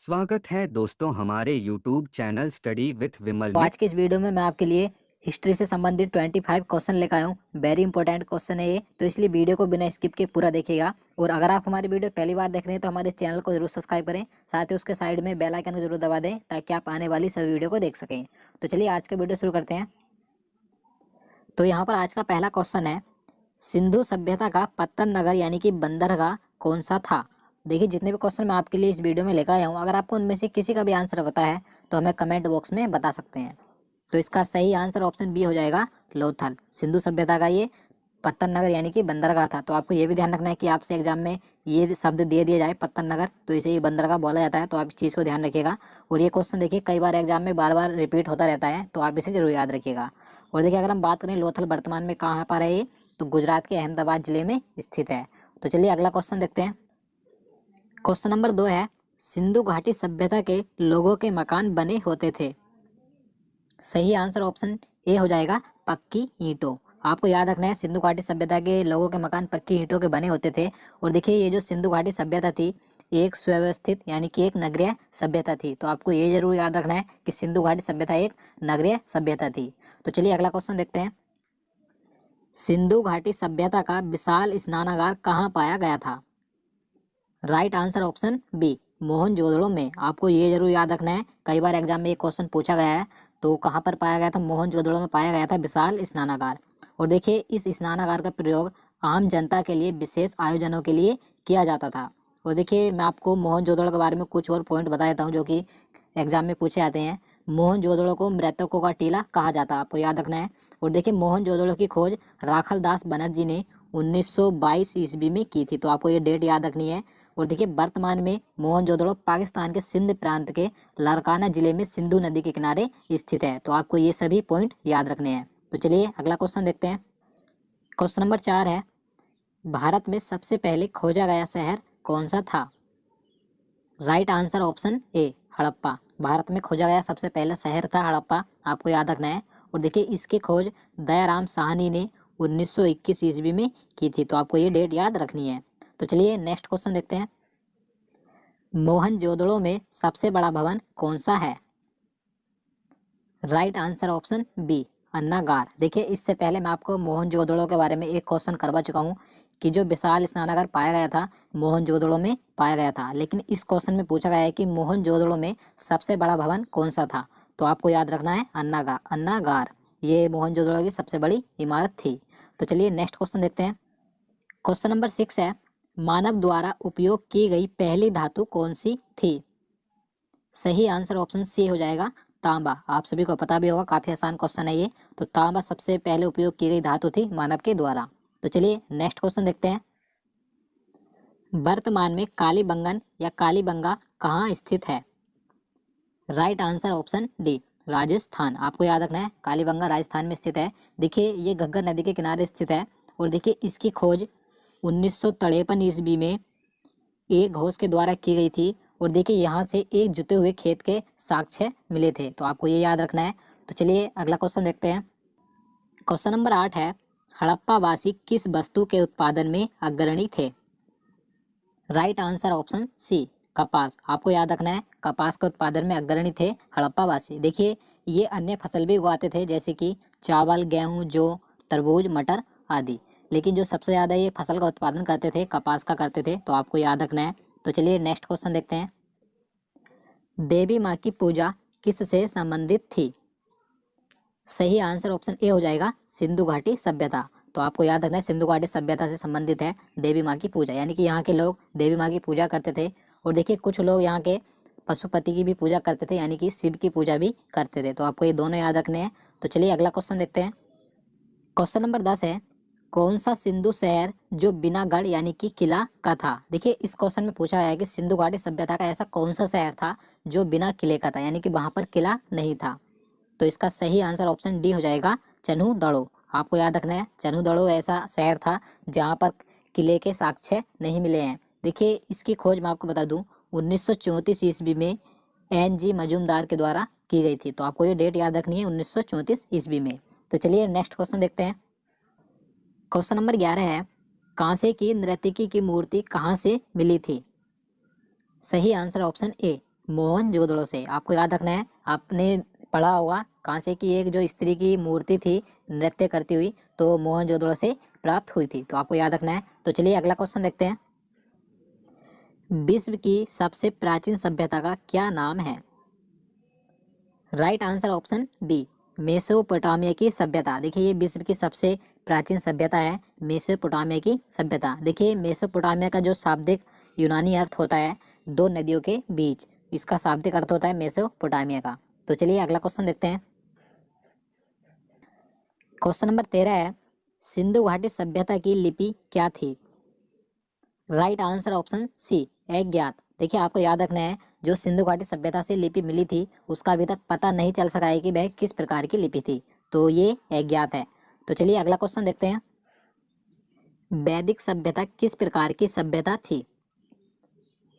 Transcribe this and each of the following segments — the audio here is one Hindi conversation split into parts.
स्वागत है दोस्तों हमारे YouTube चैनल स्टडी विथ विमल तो में। आज की इस वीडियो में मैं आपके लिए हिस्ट्री से संबंधित 25 क्वेश्चन लेकर आया हूँ। वेरी इंपॉर्टेंट क्वेश्चन है ये, तो इसलिए वीडियो को बिना स्किप के पूरा देखिएगा। और अगर आप हमारी वीडियो पहली बार देख रहे हैं तो हमारे चैनल को जरूर सब्सक्राइब करें, साथ ही उसके साइड में बेल आइकन को जरूर दबा दें ताकि आप आने वाली सभी वीडियो को देख सकें। तो चलिए आज का वीडियो शुरू करते हैं। तो यहाँ पर आज का पहला क्वेश्चन है, सिंधु सभ्यता का पत्तन नगर यानी कि बंदरगाह कौन सा था। देखिए जितने भी क्वेश्चन मैं आपके लिए इस वीडियो में लेकर आया हूँ, अगर आपको उनमें से किसी का भी आंसर पता है तो हमें कमेंट बॉक्स में बता सकते हैं। तो इसका सही आंसर ऑप्शन बी हो जाएगा, लोथल। सिंधु सभ्यता का ये पत्तन नगर यानी कि बंदरगाह था। तो आपको ये भी ध्यान रखना है कि आपसे एग्जाम में ये शब्द दे दिया जाए पत्तन नगर तो इसे ये बंदरगाह बोला जाता है, तो आप इस चीज़ को ध्यान रखिएगा। और ये क्वेश्चन देखिए कई बार एग्जाम में बार बार रिपीट होता रहता है, तो आप इसे जरूर याद रखिएगा। और देखिए अगर हम बात करें लोथल वर्तमान में कहाँ पर है ये, तो गुजरात के अहमदाबाद जिले में स्थित है। तो चलिए अगला क्वेश्चन देखते हैं। क्वेश्चन नंबर 2 है, सिंधु घाटी सभ्यता के लोगों के मकान बने होते थे। सही आंसर ऑप्शन ए हो जाएगा, पक्की ईंटों। आपको याद रखना है सिंधु घाटी सभ्यता के लोगों के मकान पक्की ईंटों के बने होते थे। और देखिए ये जो सिंधु घाटी सभ्यता थी एक सुव्यवस्थित यानी कि एक नगरीय सभ्यता थी। तो आपको ये जरूर याद रखना है कि सिंधु घाटी सभ्यता एक नगरीय सभ्यता थी। तो चलिए अगला क्वेश्चन देखते हैं। सिंधु घाटी सभ्यता का विशाल स्नानागार कहाँ पाया गया था। Right answer option B, Mohenjodaro में। आपको ये जरूर याद रखना है, कई बार एग्जाम में ये क्वेश्चन पूछा गया है। तो कहाँ पर पाया गया था, मोहनजोदड़ो में पाया गया था विशाल स्नानागार। और देखिए इस स्नानागार का प्रयोग आम जनता के लिए विशेष आयोजनों के लिए किया जाता था। और देखिए मैं आपको मोहनजोदड़ो के बारे में कुछ और पॉइंट बता देता हूँ जो कि एग्जाम में पूछे जाते हैं। मोहनजोदड़ो को मृतकों का टीला कहा जाता है, आपको याद रखना है। और देखिए मोहनजोदड़ो की खोज राखल दास बनर्जी ने 1922 ईस्वी में की थी। तो आपको ये डेट याद रखनी है। और देखिए वर्तमान में मोहनजोदड़ो पाकिस्तान के सिंध प्रांत के लारकाना जिले में सिंधु नदी के किनारे स्थित है। तो आपको ये सभी पॉइंट याद रखने हैं। तो चलिए अगला क्वेश्चन देखते हैं। क्वेश्चन नंबर 4 है, भारत में सबसे पहले खोजा गया शहर कौन सा था। Right answer option A, Harappa. Bharat में खोजा गया सबसे पहला शहर था हड़प्पा, आपको याद रखना है। और देखिए इसकी खोज दयाराम साहनी ने 1921 ईस्वी में की थी। तो आपको ये डेट याद रखनी है। तो चलिए नेक्स्ट क्वेश्चन देखते हैं। मोहनजोदड़ो में सबसे बड़ा भवन कौन सा है। राइट आंसर ऑप्शन बी, अन्नागार। देखिए इससे पहले मैं आपको मोहनजोदड़ो के बारे में एक क्वेश्चन करवा चुका हूँ कि जो विशाल स्नानागार पाया गया था मोहनजोदड़ो में पाया गया था, लेकिन इस क्वेश्चन में पूछा गया है कि मोहनजोदड़ो में सबसे बड़ा भवन कौन सा था। तो आपको याद रखना है अन्नागार। अन्नागार ये मोहनजोदड़ो की सबसे बड़ी इमारत थी। तो चलिए नेक्स्ट क्वेश्चन देखते हैं। क्वेश्चन नंबर 6 है, मानव द्वारा उपयोग की गई पहली धातु कौन सी थी। सही आंसर ऑप्शन सी हो जाएगा, तांबा। आप सभी को पता भी होगा, काफी आसान क्वेश्चन है ये। तो तांबा सबसे पहले उपयोग की गई धातु थी मानव के द्वारा। तो चलिए नेक्स्ट क्वेश्चन देखते हैं। वर्तमान में कालीबंगन या कालीबंगा कहाँ स्थित है। Right answer option D, Rajasthan. आपको याद रखना है कालीबंगा राजस्थान में स्थित है। देखिए ये घग्गर नदी के किनारे स्थित है। और देखिए इसकी खोज 1953 ईस्वी में एक घोष के द्वारा की गई थी। और देखिए यहाँ से एक जुते हुए खेत के साक्ष्य मिले थे। तो आपको ये याद रखना है। तो चलिए अगला क्वेश्चन देखते हैं। क्वेश्चन नंबर 8 है, हड़प्पा वासी किस वस्तु के उत्पादन में अग्रणी थे। राइट आंसर ऑप्शन सी, कपास। आपको याद रखना है कपास के उत्पादन में अग्रणी थे हड़प्पा वासी। देखिए ये अन्य फसल भी उगाते थे जैसे कि चावल, गेहूं, जौ, तरबूज, मटर आदि, लेकिन जो सबसे ज़्यादा ये फसल का उत्पादन करते थे कपास का करते थे। तो आपको याद रखना है। तो चलिए नेक्स्ट क्वेश्चन देखते हैं। देवी माँ की पूजा किससे संबंधित थी। सही आंसर ऑप्शन ए हो जाएगा, सिंधु घाटी सभ्यता। तो आपको याद रखना है सिंधु घाटी सभ्यता से संबंधित है देवी माँ की पूजा, यानी कि यहाँ के लोग देवी माँ की पूजा करते थे। और देखिए कुछ लोग यहाँ के पशुपति की भी पूजा करते थे, यानी कि शिव की पूजा भी करते थे। तो आपको ये दोनों याद रखने हैं। तो चलिए अगला क्वेश्चन देखते हैं। क्वेश्चन नंबर 10 है, कौन सा सिंधु शहर जो बिना गढ़ यानी कि किला का था। देखिए इस क्वेश्चन में पूछा गया है कि सिंधु घाटी सभ्यता का ऐसा कौन सा शहर था जो बिना किले का था, यानी कि वहां पर किला नहीं था। तो इसका सही आंसर ऑप्शन डी हो जाएगा, चन्हूदड़ो। आपको याद रखना है चन्हूदड़ो ऐसा शहर था जहां पर किले के साक्ष्य नहीं मिले हैं। देखिए इसकी खोज मैं आपको बता दूं 1934 ईस्वी में NG मजूमदार के द्वारा की गई थी। तो आपको ये डेट याद रखनी है 1934 ईस्वी में। तो चलिए नेक्स्ट क्वेश्चन देखते हैं। क्वेश्चन नंबर 11 है, कांसे की नर्तकी की मूर्ति कहाँ से मिली थी। सही आंसर ऑप्शन ए, मोहनजोदड़ो से। आपको याद रखना है, आपने पढ़ा होगा कांसे की एक जो स्त्री की मूर्ति थी नृत्य करती हुई, तो मोहनजोदड़ो से प्राप्त हुई थी, तो आपको याद रखना है। तो चलिए अगला क्वेश्चन देखते हैं। विश्व की सबसे प्राचीन सभ्यता का क्या नाम है? Right answer option B, Mesopotamia की सभ्यता। देखिए ये विश्व की सबसे प्राचीन सभ्यता है मेसोपोटामिया की सभ्यता। देखिए मेसोपोटामिया का जो शाब्दिक यूनानी अर्थ होता है दो नदियों के बीच, इसका शाब्दिक अर्थ होता है मेसोपोटामिया का। तो चलिए अगला क्वेश्चन देखते हैं। क्वेश्चन नंबर 13 है, सिंधु घाटी सभ्यता की लिपि क्या थी? राइट आंसर ऑप्शन सी, अज्ञात। देखिए आपको याद रखना है, जो सिंधु घाटी सभ्यता से लिपि मिली थी उसका अभी तक पता नहीं चल सका है कि वह किस प्रकार की लिपि थी, तो ये अज्ञात है। तो चलिए अगला क्वेश्चन देखते हैं। वैदिक सभ्यता किस प्रकार की सभ्यता थी?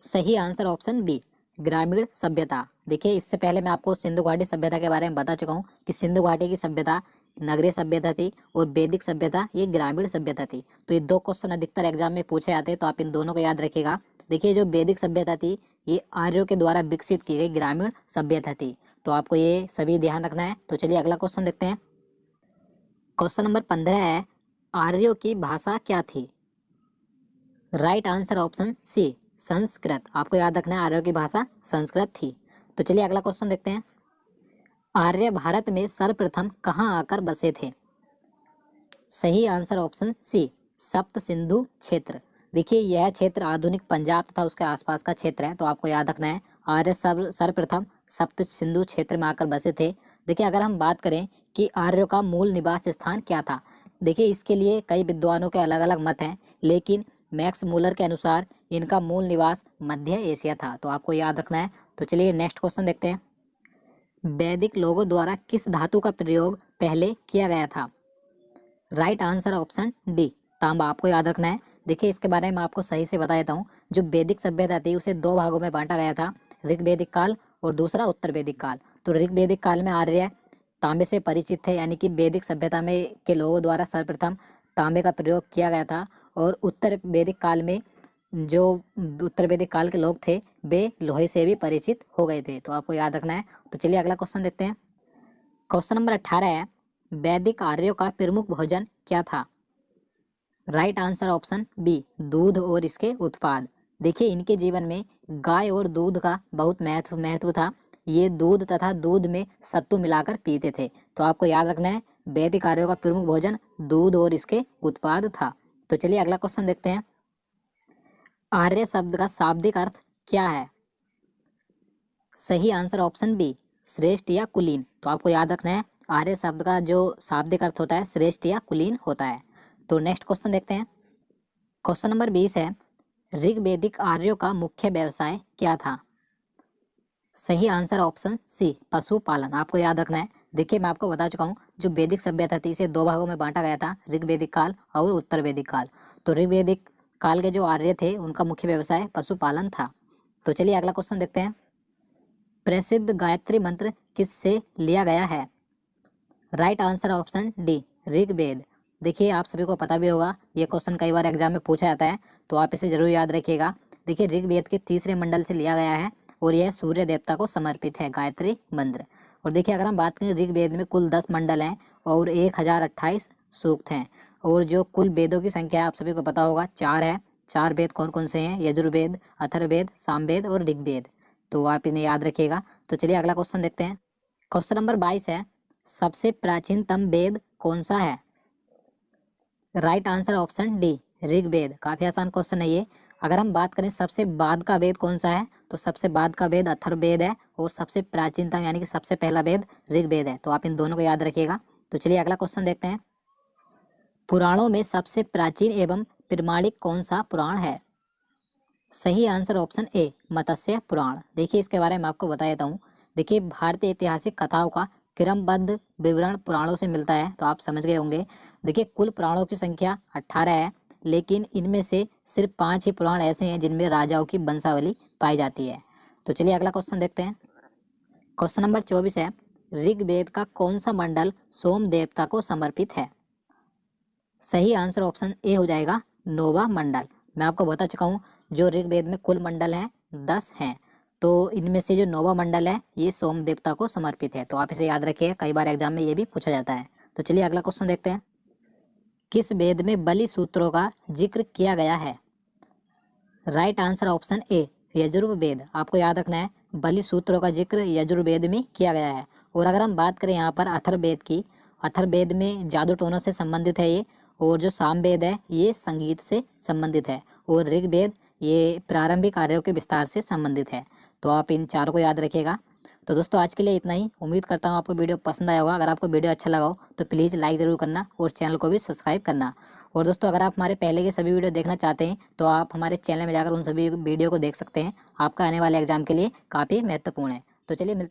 सही आंसर ऑप्शन बी, ग्रामीण सभ्यता। देखिए इससे पहले मैं आपको सिंधु घाटी सभ्यता के बारे में बता चुका हूँ कि सिंधु घाटी की सभ्यता नगरीय सभ्यता थी और वैदिक सभ्यता ये ग्रामीण सभ्यता थी। तो ये दो क्वेश्चन अधिकतर एग्जाम में पूछे जाते हैं, तो आप इन दोनों को याद रखिएगा। देखिए जो वैदिक सभ्यता थी ये आर्यों के द्वारा विकसित की गई ग्रामीण सभ्यता थी, तो आपको ये सभी ध्यान रखना है। तो चलिए अगला क्वेश्चन देखते हैं। क्वेश्चन नंबर 15 है, आर्यों की भाषा क्या थी? Right answer option C, Sanskrit. आपको याद रखना है आर्यों की भाषा संस्कृत थी। तो चलिए अगला क्वेश्चन देखते हैं। आर्य भारत में सर्वप्रथम कहाँ आकर बसे थे? सही आंसर ऑप्शन सी, सप्त सिंधु क्षेत्र। देखिए यह क्षेत्र आधुनिक पंजाब तथा उसके आसपास का क्षेत्र है, तो आपको याद रखना है आर्य सर्वप्रथम सप्त सिंधु क्षेत्र में आकर बसे थे। देखिए अगर हम बात करें कि आर्यों का मूल निवास स्थान क्या था, देखिए इसके लिए कई विद्वानों के अलग अलग मत हैं, लेकिन मैक्स मूलर के अनुसार इनका मूल निवास मध्य एशिया था, तो आपको याद रखना है। तो चलिए नेक्स्ट क्वेश्चन देखते हैं। वैदिक लोगों द्वारा किस धातु का प्रयोग पहले किया गया था? राइट आंसर ऑप्शन डी, तांबा। आपको याद रखना है। देखिए इसके बारे में आपको सही से बता देता हूँ। जो वैदिक सभ्यता थी उसे दो भागों में बांटा गया था, ऋग वैदिक काल और दूसरा उत्तर वैदिक काल। तो ऋग वैदिक काल में आर्य तांबे से परिचित थे, यानी कि वैदिक सभ्यता में के लोगों द्वारा सर्वप्रथम तांबे का प्रयोग किया गया था। और उत्तर वैदिक काल में जो उत्तर वैदिक काल के लोग थे वे लोहे से भी परिचित हो गए थे, तो आपको याद रखना है। तो चलिए अगला क्वेश्चन देखते हैं। क्वेश्चन नंबर 18 है, वैदिक आर्यों का प्रमुख भोजन क्या था? राइट आंसर ऑप्शन बी, दूध और इसके उत्पाद। देखिए इनके जीवन में गाय और दूध का बहुत महत्व था। ये दूध तथा दूध में सत्तू मिलाकर पीते थे, तो आपको याद रखना है वैदिक आर्यों का प्रमुख भोजन दूध और इसके उत्पाद था। तो चलिए अगला क्वेश्चन देखते हैं। आर्य शब्द का शाब्दिक अर्थ क्या है? सही आंसर ऑप्शन बी, श्रेष्ठ या कुलीन। तो आपको याद रखना है आर्य शब्द का जो शाब्दिक अर्थ होता है श्रेष्ठ या कुलीन होता है। तो नेक्स्ट क्वेश्चन देखते हैं। क्वेश्चन नंबर 20 है, ऋग्वैदिक आर्यों का मुख्य व्यवसाय क्या था? सही आंसर ऑप्शन सी, पशुपालन। आपको याद रखना है। देखिए मैं आपको बता चुका हूँ जो वैदिक सभ्यता थी इसे दो भागों में बांटा गया था, ऋग्वैदिक काल और उत्तर वैदिक काल। तो ऋग्वैदिक काल के जो आर्य थे उनका मुख्य व्यवसाय पशुपालन था। तो चलिए अगला क्वेश्चन देखते हैं। प्रसिद्ध गायत्री मंत्र किससे लिया गया है? Right answer option D, Rigveda. देखिए आप सभी को पता भी होगा, ये क्वेश्चन कई बार एग्जाम में पूछा जाता है, तो आप इसे जरूर याद रखिएगा। देखिए ऋग्वेद के तीसरे मंडल से लिया गया है और यह सूर्य देवता को समर्पित है गायत्री मंत्र। और देखिए अगर हम बात करें ऋग्वेद में कुल 10 मंडल हैं और 1028 सूक्त हैं, और जो कुल वेदों की संख्या है आप सभी को पता होगा 4 है। 4 वेद कौन कौन से हैं? यजुर्वेद, अथर्ववेद, सामवेद और ऋग्वेद, तो आप इन्हें याद रखिएगा। तो चलिए अगला क्वेश्चन देखते हैं। क्वेश्चन नंबर 22 है, सबसे प्राचीनतम वेद कौन सा है? Right answer option D, Rigveda. काफी आसान क्वेश्चन है ये। अगर हम बात करें सबसे बाद का वेद कौन सा है, तो सबसे बाद का वेद अथर्ववेद है और सबसे प्राचीनतम यानी कि सबसे पहला वेद ऋग्वेद है, तो आप इन दोनों को याद रखिएगा। तो चलिए अगला क्वेश्चन देखते हैं। पुराणों में सबसे प्राचीन एवं प्रमाणिक कौन सा पुराण है? सही आंसर ऑप्शन ए, मत्स्य पुराण। देखिए इसके बारे में आपको बता देता हूँ। देखिए भारतीय ऐतिहासिक कथाओं का क्रमबद्ध विवरण पुराणों से मिलता है, तो आप समझ गए होंगे। देखिए कुल पुराणों की संख्या 18 है, लेकिन इनमें से सिर्फ 5 ही पुराण ऐसे हैं जिनमें राजाओं की वंशावली पाई जाती है। तो चलिए अगला क्वेश्चन देखते हैं। क्वेश्चन नंबर 24 है, ऋग्वेद का कौन सा मंडल सोम देवता को समर्पित है? सही आंसर ऑप्शन ए हो जाएगा, नौवां मंडल। मैं आपको बता चुका हूँ जो ऋग्वेद में कुल मंडल हैं 10 हैं, तो इनमें से जो नौवा मंडल है ये सोम देवता को समर्पित है। तो आप इसे याद रखिए, कई बार एग्जाम में ये भी पूछा जाता है। तो चलिए अगला क्वेश्चन देखते हैं। किस वेद में बलि सूत्रों का जिक्र किया गया है? Right answer option A, Yajurveda. आपको याद रखना है, बलि सूत्रों का जिक्र यजुर्वेद में किया गया है। और अगर हम बात करें यहाँ पर अथर्ववेद की, अथर्ववेद में जादू टोनों से संबंधित है ये। और जो सामवेद है ये संगीत से संबंधित है। और ऋग्वेद ये प्रारंभिक कार्यों के विस्तार से संबंधित है। तो आप इन चारों को याद रखिएगा। तो दोस्तों आज के लिए इतना ही। उम्मीद करता हूँ आपको वीडियो पसंद आया होगा। अगर आपको वीडियो अच्छा लगा हो तो प्लीज़ लाइक ज़रूर करना और चैनल को भी सब्सक्राइब करना। और दोस्तों अगर आप हमारे पहले के सभी वीडियो देखना चाहते हैं तो आप हमारे चैनल में जाकर उन सभी वीडियो को देख सकते हैं। आपका आने वाले एग्जाम के लिए काफ़ी महत्वपूर्ण है। तो चलिए मिलते हैं।